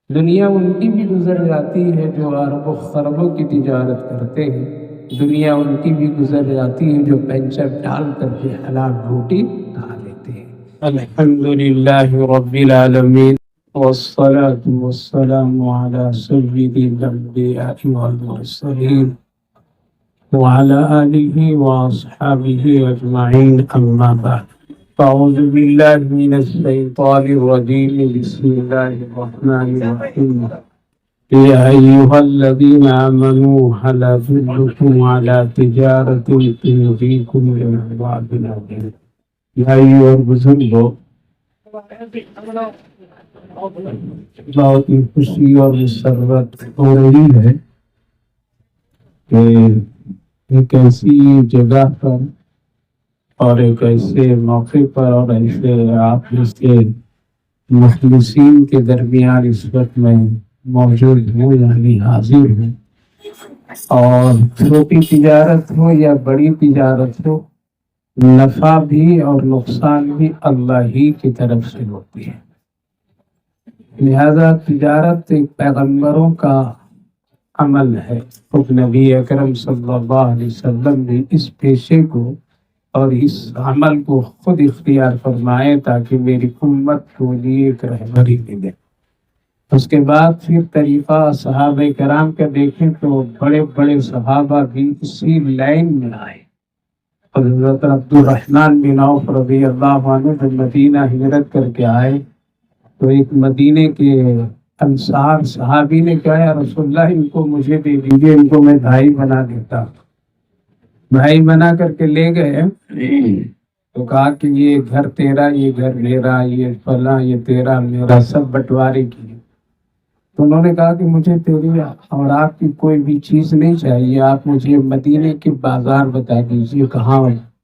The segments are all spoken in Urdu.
دنیا ان کی بھی گزر جاتی ہے جو اربوں خربوں کی تجارت کرتے ہیں، دنیا ان کی بھی گزر جاتی ہے جو پینچر ڈال کر کے حلال روٹی کھا لیتے ہیں۔ الحمدللہ رب العالمین والصلاة والسلام على سید الانبیاء والمرسلین وعلى آلہ واصحابہ اجمعین، اما بعد۔ أعوذ بالله من الشيطان الرجيم، بسم الله الرحمن الرحيم۔ يا أيها الذين آمنوا هل أدلكم على تجارة تنجيكم من عذاب أليم۔ یا ایوہ بزرگو، بہت ہی خوشی اور مسرت ہو رہی ہے کہ ایک ایسی جگہ پر اور ایک ایسے موقع پر اور ایسے آپ کے مخلصین کے درمیان اس وقت میں موجود ہوں، یعنی حاضر ہوں، اور چھوٹی تجارت ہو یا بڑی تجارت ہو، نفع بھی اور نقصان بھی اللہ ہی کی طرف سے ہوتی ہے۔ لہذا تجارت ایک پیغمبروں کا عمل ہے، خود نبی اکرم صلی اللہ علیہ وسلم نے اس پیشے کو اور اس عمل کو خود اختیار فرمائے تاکہ میری امت کو لیے ایک رہبری ملے۔ اس کے بعد پھر طریقہ صحابہ کرام کا دیکھیں تو بڑے بڑے صحابہ بھی اسی لائن میں آئے۔ حضرت عبد الرحمن بن عوف رضی اللہ عنہ جب مدینہ ہجرت کر کے آئے تو ایک مدینے کے انصار صحابی نے کہا، یا رسول اللہ ان کو مجھے دے دیجیے، ان کو میں بھائی بنا دیتا۔ بھائی بنا کر کے لے گئے تو کہا کہ یہ گھر تیرا، یہ گھر میرا، یہ فلاں، یہ تیرا میرا، سب بٹوارے کی۔ تو انہوں نے کہا کہ مجھے تیری اور آپ کی کوئی بھی چیز نہیں چاہیے، آپ مجھے مدینے کے بازار بتا دیجیے کہاں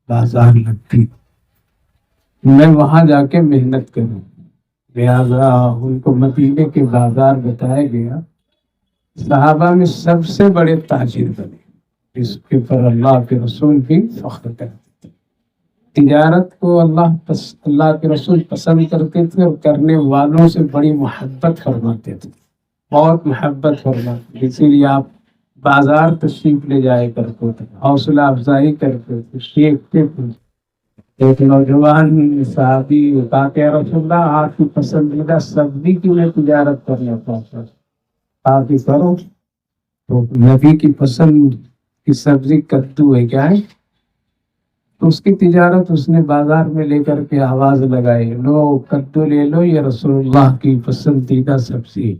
بازار لگتی، میں وہاں جا کے محنت کروں۔ لہٰذا ان کو مدینے کے بازار بتایا گیا۔ صحابہ میں سب سے بڑے تاجر بنے، اس کے پر اللہ کے رسول بھی فخر کرتے تھے۔ تجارت کو اللہ کے رسول پسند کرتے تھے اور کرنے والوں سے بڑی محبت فرماتے تھے، بہت محبت فرماتے تھے، اسی لیے آپ بازار تشریف لے جائے کرتے تھے، حوصلہ افزائی کرتے تھے، سیکھتے تھے۔ ایک نوجوان صحابی کہا کہ رسول اللہ آپ کی پسندیدہ سبزی کی میں تجارت کرنا چاہتا ہوں، آپ ہی کرو۔ تو نبی کی پسند کی سبزی کدو ہے، کیا ہے؟ تو اس کی تجارت اس نے بازار میں لے کر کے آواز لگائی، لو کدو لے لو، یہ رسول اللہ کی پسندیدہ سبزی،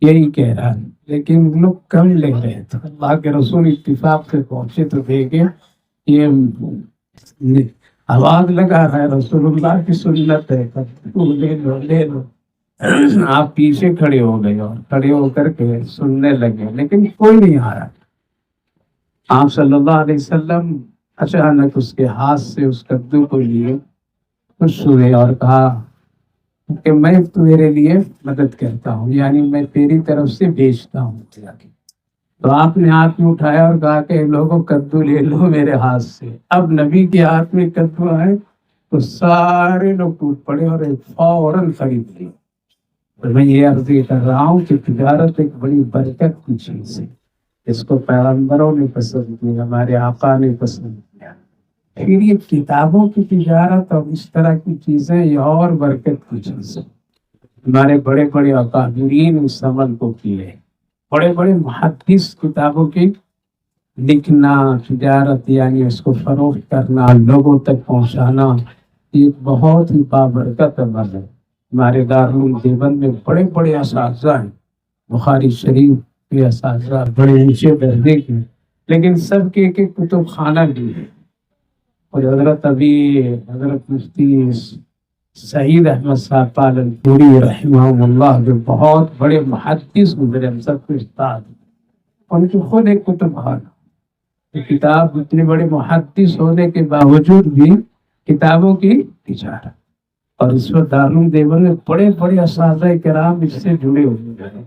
یہی کہہ رہا ہے۔ لیکن لوگ کم لے رہے تھے، اللہ کے رسول اتفاق سے پہنچے تو دیکھے یہ آواز لگا رہا ہے، رسول اللہ کی سنت ہے، کدو لے لو لے لو۔ آپ پیچھے کھڑے ہو گئے اور کھڑے ہو کر کے سننے لگے، لیکن کوئی نہیں آ رہا۔ آپ صلی اللہ علیہ وسلم اچانک اس کے ہاتھ سے اس کدو کو لیے، خوش ہوئے اور کہا کہ میں تیرے لیے مدد کرتا ہوں، یعنی میں تیری طرف سے بیچتا ہوں۔ تو آپ نے ہاتھ میں اٹھایا اور کہا کہ لوگوں کدو لے لو میرے ہاتھ سے۔ اب نبی کے ہاتھ میں کدو آئے تو سارے لوگ ٹوٹ پڑے اور فوراً خرید لی۔ میں یہ عرض کر رہا ہوں کہ تجارت ایک بڑی برکت کی چیز ہے، اس کو پیغمبروں نے پسند کیا، ہمارے آقا نے پسند کیا۔ پھر یہ کتابوں کی تجارت اور اس طرح کی چیزیں یہ اور برکت کی چیز ہے۔ ہمارے بڑے بڑے اکابرین اس عمل کو کیے، بڑے بڑے محدث کتابوں کی لکھنا، تجارت یعنی اس کو فروخت کرنا، لوگوں تک پہنچانا، یہ بہت ہی بابرکت عمل ہے۔ ہمارے دارالعلوم دیوبند میں بڑے بڑے اساتذہ ہیں، بخاری شریف کے اساتذہ بڑے اونچے درجے کے، لیکن سب کے ایک ایک کتب خانہ بھی ہے۔ اور حضرت مفتی سعید احمد صاحب پالنپوری رحمہ اللہ جو بہت بڑے محدث گزرے، ہم سب کے استاد، ان کی خود ایک کتب خانہ، کتاب اتنے بڑے محدث ہونے کے باوجود بھی کتابوں کی تجارت۔ اور اس وقت دارالعلوم دیوبند میں بڑے بڑے اساتذہ کرام اس سے جڑے ہوئے ہیں۔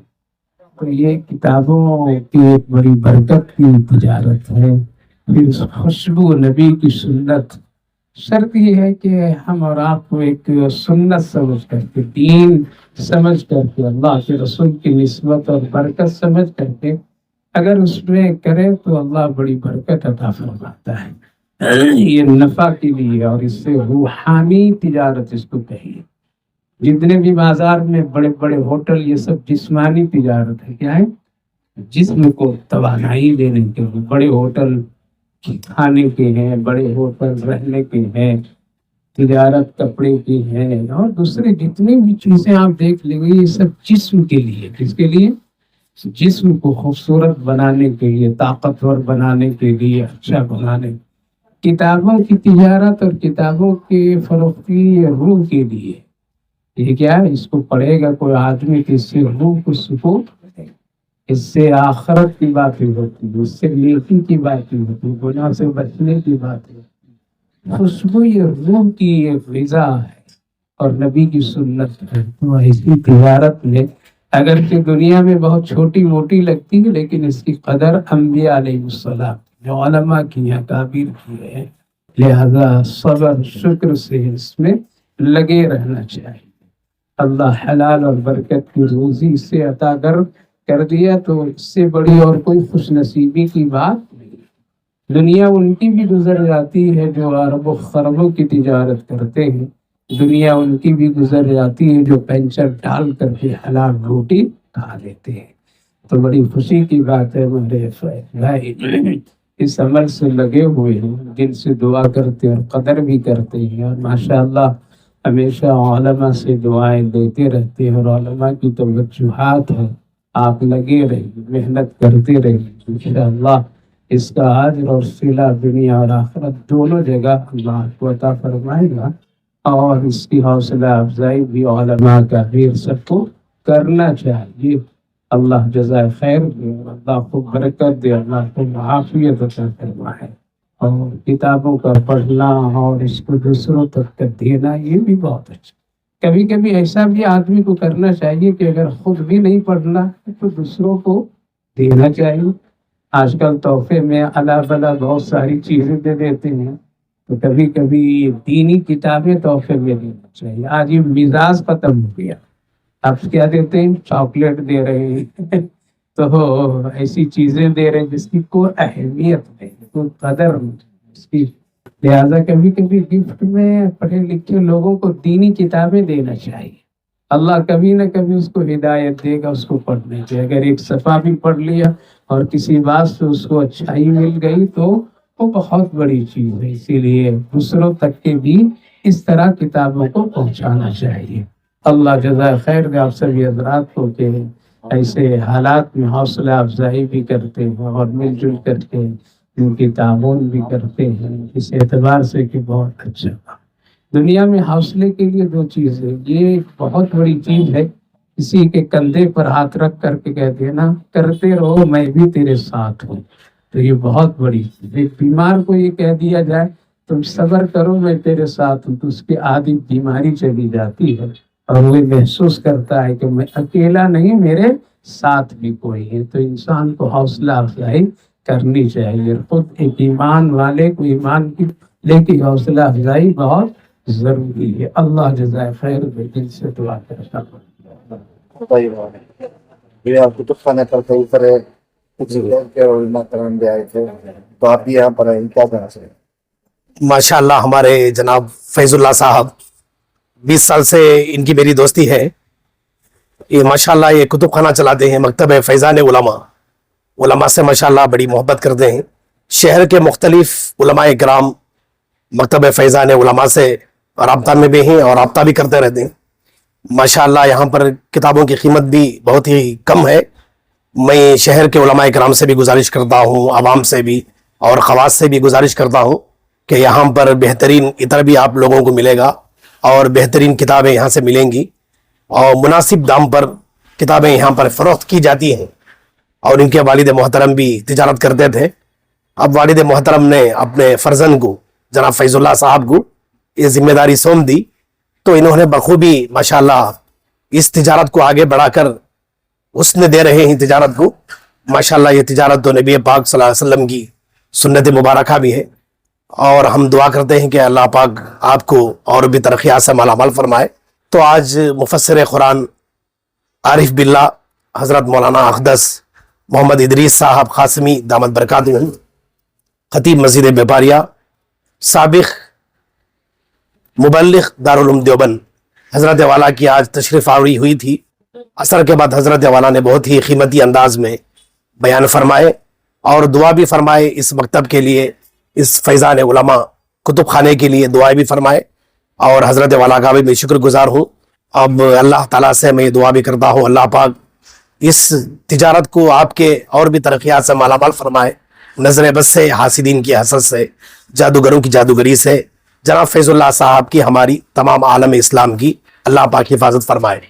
تو یہ کتابوں کی ایک بڑی برکت کی تجارت ہے۔ پھر خوشبو نبی کی سنت، شرط یہ ہے کہ ہم اور آپ کو ایک سنت سمجھ کر کے دین سمجھ کر کے، اللہ کے رسول کی نسبت اور برکت سمجھ کر کے اگر اس میں کرے تو اللہ بڑی برکت عطا فرماتا ہے۔ یہ نفع کے لیے، اور اس سے روحانی تجارت اس کو کہیے۔ جتنے بھی بازار میں بڑے بڑے ہوٹل، یہ سب جسمانی تجارت ہے۔ کیا ہے؟ جسم کو توانائی دینے کے لیے بڑے ہوٹل کھانے کے ہیں، بڑے ہوٹل رہنے کے ہیں، تجارت کپڑے کی ہے، اور دوسرے جتنی بھی چیزیں آپ دیکھ لیں گے، یہ سب جسم کے لیے۔ کس کے لیے؟ جسم کو خوبصورت بنانے کے لیے، طاقتور بنانے کے لیے، اچھا بنانے۔ کتابوں کی تجارت اور کتابوں کے فروختی روح کے لیے۔ یہ کیا ہے؟ اس کو پڑھے گا کوئی آدمی تو اس سے روح کو سکون، اس سے آخرت کی باتیں ہوتی ہے، اس سے نیکی کی باتیں ہوتی ہے، گناہ سے بچنے کی باتیں ہوتی ہے۔ خوشبو یہ روح کی ایک غذا ہے اور نبی کی سنت ہے۔ تو ایسی تجارت میں اگرچہ دنیا میں بہت چھوٹی موٹی لگتی ہے، لیکن اس کی قدر انبیاء علیہ السلام جو علماء کی اکابر کی ہے، لہذا صبر شکر سے اس میں لگے رہنا چاہیے۔ اللہ حلال اور برکت کی روزی سے عطا کر دیا تو اس سے بڑی اور کوئی خوش نصیبی کی بات نہیں۔ دنیا ان کی بھی گزر جاتی ہے جو ارب و خربوں کی تجارت کرتے ہیں، دنیا ان کی بھی گزر جاتی ہے جو پینچر ڈال کر کے حلال روٹی کھا لیتے ہیں۔ تو بڑی خوشی کی بات ہے میرے بھائی، اس عمل سے لگے ہوئے ہیں، دل سے دعا کرتے اور قدر بھی کرتے ہیں، اور ماشاءاللہ ہمیشہ علماء سے دعائیں دیتے رہتے ہیں، اور علماء کی توجہات ہیں۔ آپ لگے رہیے، محنت کرتے رہیے، انشاءاللہ اس کا اجر اور صلہ دنیا اور آخرت دونوں جگہ اللہ کو عطا فرمائے گا۔ اور اس کی حوصلہ افزائی بھی علماء کا غیر سب کو کرنا چاہیے۔ اللہ جزائے خیر دے، اللہ کو برکت دے، اللہ کو عافیت عطا فرمائے۔ اور کتابوں کا پڑھنا اور اس کو دوسروں تک دینا، یہ بھی بہت اچھا۔ کبھی کبھی ایسا بھی آدمی کو کرنا چاہیے کہ اگر خود بھی نہیں پڑھنا تو دوسروں کو دینا چاہیے۔ آج کل تحفے میں اللہ بلا بہت ساری چیزیں دے دیتے ہیں، تو کبھی کبھی دینی کتابیں تحفے میں دینا چاہیے۔ آج یہ مزاج ختم ہو گیا، آپ کیا دیتے ہیں؟ چاکلیٹ دے رہے ہیں تو ایسی چیزیں دے رہے ہیں جس کی کوئی اہمیت نہیں، کوئی قدر نہیں اس کی۔ لہٰذا کبھی کبھی گفٹ میں پڑھے لکھے لوگوں کو دینی کتابیں دینا چاہیے۔ اللہ کبھی نہ کبھی اس کو ہدایت دے گا، اس کو پڑھنے کی۔ اگر ایک صفحہ بھی پڑھ لیا اور کسی بات سے اس کو اچھائی مل گئی تو وہ بہت بڑی چیز ہے۔ اسی لیے دوسروں تک کے بھی اس طرح کتابوں کو پہنچانا چاہیے۔ اللہ جزائے خیر دے آپ سبھی حضرات کو کہ ایسے حالات میں حوصلہ افزائی بھی کرتے ہیں اور مل جل کر کے ان کی تعاون بھی کرتے ہیں، اس اعتبار سے کہ بہت اچھا۔ دنیا میں حوصلے کے لیے دو چیزیں، یہ ایک بہت بڑی چیز ہے، کسی کے کندھے پر ہاتھ رکھ کر کے کہہ دینا کرتے رہو میں بھی تیرے ساتھ ہوں، تو یہ بہت بڑی چیز۔ ایک بیمار کو یہ کہہ دیا جائے تم صبر کرو میں تیرے ساتھ ہوں، تو اس کی آدھی بیماری چلی جاتی ہے اور وہ محسوس کرتا ہے کہ میں اکیلا نہیں، میرے ساتھ بھی کوئی ہے۔ تو انسان کو حوصلہ افزائی کرنی چاہیے۔ خود ایک ایمان والے کو ایمان کی لے کے حوصلہ افزائی بہت ضروری ہے۔ اللہ جزائے خیر دے، دل سے دعا کرتا ہوں۔ یہ آپ کتب خانے پر کئی طرح کچھ کے علماء کرام بھی آئے تھے، تو آپ بھی یہاں پر آئے، کیا کہنا چاہیے؟ ماشاء اللہ ہمارے جناب فیض اللہ صاحب 20 سال سے ان کی میری دوستی ہے۔ یہ ماشاء اللہ یہ کتب خانہ چلاتے ہیں، مکتب فیضان علماء سے ماشاء اللہ بڑی محبت کرتے ہیں۔ شہر کے مختلف علماء کرام مکتب فیضان علماء سے رابطہ میں بھی ہیں اور رابطہ بھی کرتے رہتے ہیں۔ ماشاء اللہ یہاں پر کتابوں کی قیمت بھی بہت ہی کم ہے۔ میں شہر کے علماء کرام سے بھی گزارش کرتا ہوں، عوام سے بھی اور خواص سے بھی گزارش کرتا ہوں کہ یہاں پر بہترین عطر بھی آپ لوگوں کو ملے گا اور بہترین کتابیں یہاں سے ملیں گی، اور مناسب دام پر کتابیں یہاں پر فروخت کی جاتی ہیں۔ اور ان کے والد محترم بھی تجارت کرتے تھے، اب والد محترم نے اپنے فرزند کو جناب فیض اللہ صاحب کو یہ ذمہ داری سونپ دی، تو انہوں نے بخوبی ماشاءاللہ اس تجارت کو آگے بڑھا کر اس نے دے رہے ہیں تجارت کو۔ ماشاءاللہ یہ تجارت تو نبی پاک صلی اللہ علیہ وسلم کی سنت مبارکہ بھی ہے، اور ہم دعا کرتے ہیں کہ اللہ پاک آپ کو اور بھی ترقیات سے مالا مال فرمائے۔ تو آج مفسر قرآن عارف باللہ حضرت مولانا اقدس محمد ادریس صاحب قاسمی دامت برکاتہم، خطیب مسجد بیپاریہ، سابق مبلغ دارالعلوم دیوبند، حضرت والا کی آج تشریف آوری ہوئی تھی۔ عصر کے بعد حضرت والا نے بہت ہی قیمتی انداز میں بیان فرمائے اور دعا بھی فرمائے اس مکتب کے لیے، اس فیضان علماء کتب خانے کے لیے دعائیں بھی فرمائے، اور حضرت والا کا بھی میں شکر گزار ہوں۔ اب اللہ تعالیٰ سے میں دعا بھی کرتا ہوں اللہ پاک اس تجارت کو آپ کے اور بھی ترقیات سے مالا مال فرمائے، نظر بد سے، حاسدین کی حسد سے، جادوگروں کی جادوگری سے، جناب فیض اللہ صاحب کی، ہماری تمام عالم اسلام کی اللہ پاک حفاظت فرمائے۔